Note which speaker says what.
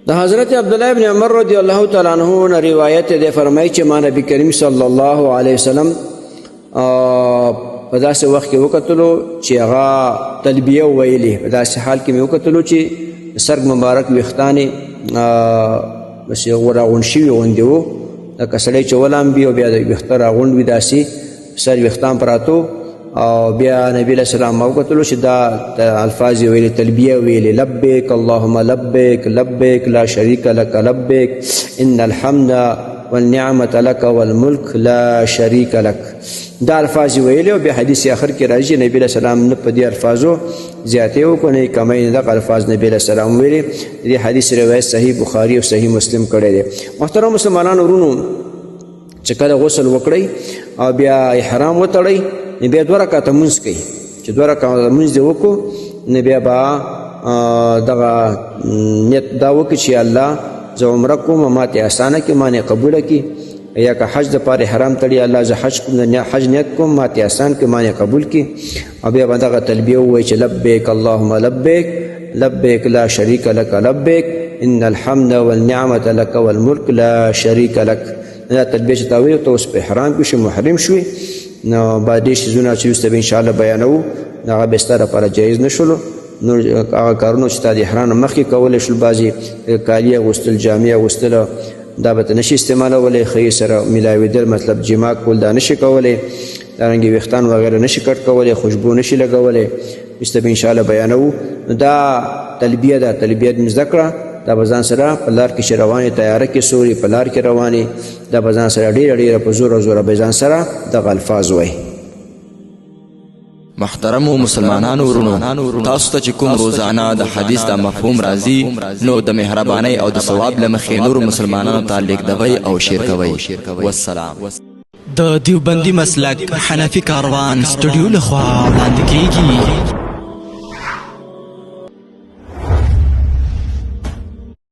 Speaker 1: د حضرت عبدالله ابن عمر رضی الله تعالی عنہ نه روایت ده، فرمایي چې ما نبی کریم صلی الله علیه وسلم په داسې وخت کې وکتلو چې هغه تلبیه ویلې، په داسې حال کې مې وکتلو چې سرګ مبارک ویښتانې بس راغونډ شوي غوندې وو، لکه سړی چې ولامبي او بیا د ویښته راغونډ وي داسې سر ویښتان پراتو. او بیا نبی علیہ السلام ما وکتلو چې دا الفاظ ویلې، تلبیه ویلې، لبیک اللهم لبیک لبیک لا شریک لک لبیک ان الحمد والنعمت لک والملک لا شریک لک. دا الفاظ ویلې او بیا حدیث آخر کې راځي نبی علیہ السلام نه په دې الفاظو زیاتې وکړو نه کمې نه، دغه الفاظ نبی علیہ السلام ویلې. دې حدیث روایت صحیح بخاري او صحیح مسلم کړی دی. محترم مسلمانانو ورونو، چې کله غسل وکړئ او بیا احرام وتړئ نو بیا 2 رکعته لمونځ کوئ. چې 2 رکعته لمونځ دې وکړو نو بیا به دغه نیت دا وکړي چې الله زه عمره کوم، ما ته اسانه کړي، ما نه قبوله کړي، یا که حج دپاره حرام تړي الله زه حج نیت کوم، ما ته اسان کړي، ما نه قبول کړي. او بیا به دغه تلبیه ووایي چې لبیک اللهم لبیک لبیک لا شریک لک لبیک ان الحمد والنعمت لک والملک لا شریک لک. دا تلبیه چې تا ویلې ته اوس په احرام کې شوې، محرم شوې، نو باید دې شیزونه چې وروسته به انشاءالله بیانوو هغه به ستا دپاره جایز نه شولو. نور هغه کارونه چې تا د احرام مخکې کولی شول، بعضې کالي اغوستل، جامې اغوستل، دا به ته نشي استعمالولی، ښځې سره میلاوېدل مطلب جما کول دا نشي کولی، دارنګې ویښتان وغیره نشي کټ کولی، خوشبو نشي لګولی، وروسته به انشاءالله بیانوو. نو دا تلبیه ده، تلبیه دې زده کړه، دا به ځان سره په لار کې چې روانې تیاره کې سوري په لار کې روانې، دا به ځان سره ډېره ډېره په زوره زوره به ځان سره دغه الفاظ وایي.
Speaker 2: محترمو مسلمانانو ورونو، تاسو ته چې کوم روزانه د حدیث د مفهوم راځي نو د مهربانۍ او د ثواب له مخې نورو مسلمانانو ته لیږدوئ او شیر کوئ. والسلام.
Speaker 3: د دیوبندي مسلک حنفي کاروان سټوډیو لخوا وړاندې کیږي.